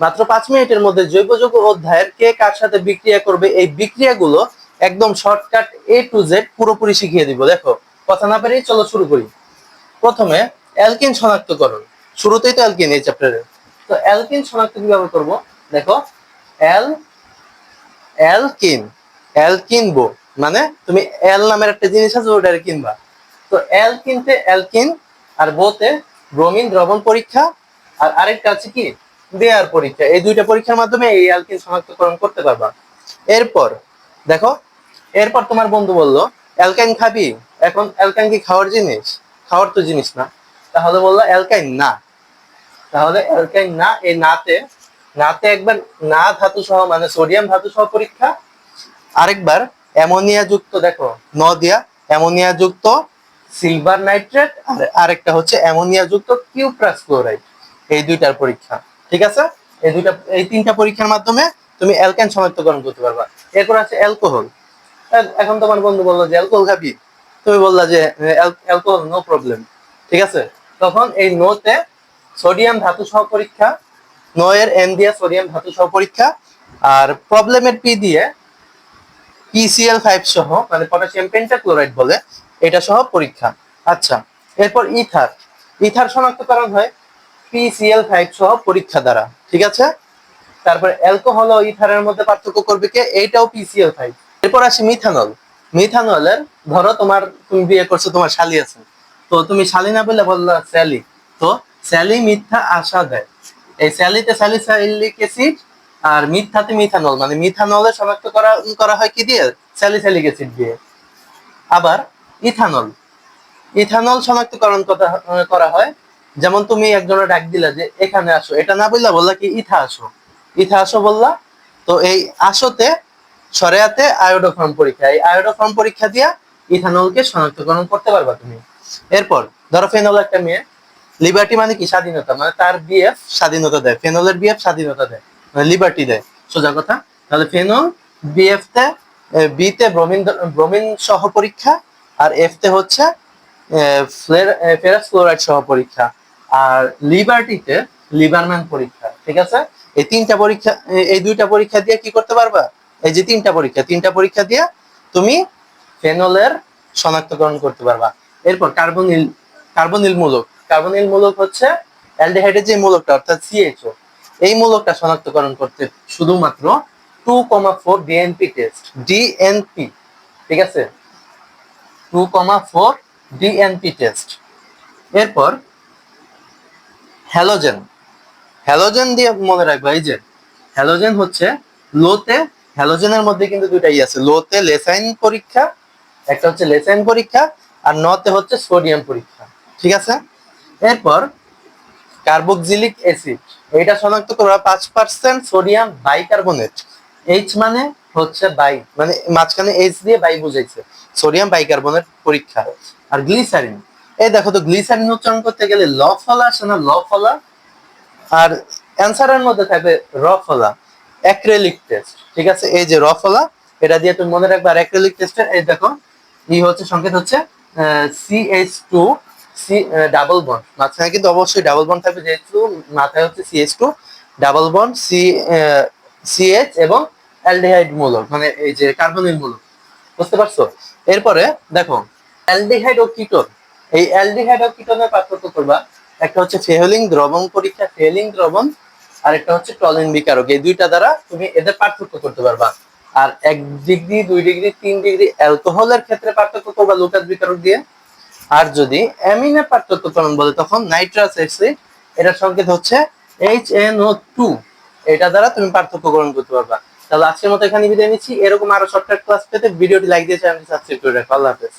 মাত্র 5 মিনিটের মধ্যে জৈব যৌগ অধ্যায়ের কে কার সাথে বিক্রিয়া করবে এই বিক্রিয়াগুলো একদম শর্টকাট A to Z পুরোপুরি শিখিয়ে দিব। দেখো কথা না পেরেই চলো শুরু করি। প্রথমে অ্যালকিন শনাক্তকরণ, শুরুতেই তো অ্যালকিন এই চ্যাপ্টারে। তো অ্যালকিন শনাক্ত কিভাবে করব, দেখো অ্যাল অ্যালকিন অ্যালকিনবো মানে তুমি অ্যাল নামের একটা জিনিস আছে ওটা কিনবা। তো অ্যালকিনতে অ্যালকিন আর বোতে ব্রোমিন দ্রবণ পরীক্ষা আর আরেকটা আছে কি বেয়ার পরীক্ষা। এই দুইটা পরীক্ষার মাধ্যমে এই অ্যালকিন শনাক্তকরণ করতে পারবা। এরপর দেখো, এরপর তোমার বন্ধু বললো অ্যালকাইন খাবি, এখন অ্যালকাইন কি খাওয়ার জিনিস? খাওয়ার তো জিনিস না। তাহলে বললো অ্যালকাইন না, তাহলে অ্যালকাইন না, এই নাতে নাতে একবার না ধাতু সহ মানে সোডিয়াম ধাতু সহ পরীক্ষা, আরেকবার অ্যামোনিয়া যুক্ত, দেখো ন দিয়া অ্যামোনিয়া যুক্ত সিলভার নাইট্রেট, আর আরেকটা হচ্ছে অ্যামোনিয়া যুক্ত কিউপ্রাস ক্লোরাইড, এই দুইটার পরীক্ষা। ঠিক আছে, এই তিনটা পরীক্ষার মাধ্যমে তুমি অ্যালকাইন শনাক্তকরণ করতে পারবা। এরপর আছে অ্যালকোহল। এখন তোমার বন্ধু বললো যে অ্যালকোহল খাবি, তুমি বললা যে অ্যালকোহল নো প্রবলেম। ঠিক আছে, তখন এই নোতে সোডিয়াম ধাতু সহ পরীক্ষা, নো এর এন দিয়ে সোডিয়াম ধাতু সহ পরীক্ষা, আর প্রবলেমের পি দিয়ে PCl5 সহ মানে পটাশিয়াম পেন্টাক্লোরাইড বলে, এটা সহ পরীক্ষা। আচ্ছা, এরপর ইথার। ইথার শনাক্তকরণ হয় PCl5 সহ পরীক্ষা দ্বারা। ঠিক আছে, তারপর অ্যালকোহল ও ইথারের মধ্যে পার্থক্য করবে কে, এইটাও PCl5। এরপর আসি মিথানল। মিথানলের ধরো তুমি বিয়ে করছো, তোমার শালি আছে, তো তুমি শালি না বললে বললা স্যালি, তো স্যালি মিথ্যা আশা দেয়, এই স্যালিতে স্যালিসাইলিক অ্যাসিড আর মিথ্যাতে মিথানল, মানে মিথানলের শনাক্ত করা হয় কি দিয়ে, স্যালিসাইলিক অ্যাসিড দিয়ে। আবার ইথানল, ইথানল শনাক্তকরণ করা হয়, যেমন তুমি একজনের ডাক দিলা যে এখানে আসো, এটা না বললা বললা কি ইথা আসো, ইথা আসো বললা, তো এই আসোতে সরেয়াতে আয়োডোফর্ম পরীক্ষা, এই আয়োডোফর্ম পরীক্ষা দিয়া ইথানলকে শনাক্তকরণ করতে পারবা তুমি। এরপর ধরো ফেনল একটা মেয়ে, লিবার্টি মানে কি স্বাধীনতা, মানে তার বিএফ স্বাধীনতা দেয়, ফেনলের বিএফ স্বাধীনতা দেয় মানে লিবার্টি দেয়, সোজা কথা। তাহলে ফেনল বিএফ তে বিতে ব্রোমিন ব্রোমিন সহ পরীক্ষা, আর এফ তে হচ্ছে ফেরাস ক্লোরাইড সহ পরীক্ষা, আর লিবার্টিতে লিবারম্যান পরীক্ষা। ঠিক আছে, এই তিনটা পরীক্ষা, এই দুইটা পরীক্ষা দিয়ে কি করতে পারবা, এই যে তিনটা পরীক্ষা দিয়ে তুমি ফেনলের শনাক্তকরণ করতে পারবা। এরপর কার্বনিল, কার্বনিল মূলক, কার্বনিল মূলক হচ্ছে অ্যালডিহাইডের যে মূলকটা অর্থাৎ CHO, এই মূলকটা শনাক্তকরণ করতে শুধুমাত্র 2,4 ডিএনপি টেস্ট, ডিএনপি। ঠিক আছে, 2,4 ডিএনপি টেস্ট। এরপর হ্যালোজেন, হ্যালোজেন দিয়ে মনে রাখবা, এই যে হ্যালোজেন হচ্ছে লোতে, হ্যালোজেনের মধ্যে কিন্তু দুইটাই আছে, লোতে লেসাইন পরীক্ষা, একটা হচ্ছে লেসাইন পরীক্ষা, আর নতে হচ্ছে সোডিয়াম পরীক্ষা। ঠিক আছে, এরপর কার্বক্সিলিক অ্যাসিড, এটা শনাক্ত করা 5% সোডিয়াম বাইকার্বনেট, এইচ মানে হচ্ছে বাই, মানে মাঝখানে এইচ দিয়ে বাই বুঝাইছে, সোডিয়াম বাইকার্বনেট পরীক্ষা। আর গ্লিসারিন, এই দেখো তো গ্লিসারিন উচ্চারণ করতে গেলে ল ফলা আসে না, ল ফলা, আর অ্যান্সারের মধ্যে থাকবে র ফলা, অ্যাক্রিলিক টেস্ট। ঠিক আছে, এই যে র ফলা, এটা দিয়ে তুমি মনে রাখবে। আর অ্যাক্রিলিক টেস্টের এই দেখো হচ্ছে সংকেত হচ্ছে CH2, সি ডাবল বন্ড, মাঝখানে কিন্তু অবশ্যই ডাবল বন্ড থাকবে, যেহেতু মাথায় হচ্ছে CH2 ডাবল বন্ড CH এবং অ্যালডিহাইড মূলক, মানে এই যে কার্বনিল মূলক। বুঝতে পারছো? এরপরে দেখো অ্যালডিহাইড ও কিটোন, এই অ্যালডিহাইড ও কিটোনের পার্থক্য করবা, একটা হচ্ছে ফেহলিং দ্রবণ পরীক্ষা, ফেহলিং দ্রবণ, আর একটা হচ্ছে টলিন বিকারক, এই দুইটা দ্বারা তুমি এদের পার্থক্য করতে পারবা। আর 1 ডিগ্রি 2 ডিগ্রি 3 ডিগ্রি অ্যালকোহলের ক্ষেত্রে পার্থক্য করবা লুকাস বিকারক দিয়ে। আর যদি অ্যামিনের পার্থক্যকরণ বলে তখন নাইট্রাস অ্যাসিড, এটার সংকেত হচ্ছে HNO2, এটা দ্বারা তুমি পার্থক্যকরণ করতে পারবা। তাহলে আজকের মতো এখানে বিদায় নিচ্ছি। এরকম আরো শর্টকাট ক্লাস পেতে ভিডিওটি লাইক দিয়ে চ্যানেলটি সাবস্ক্রাইব করে রাখো। আল্লাহ হাফেজ।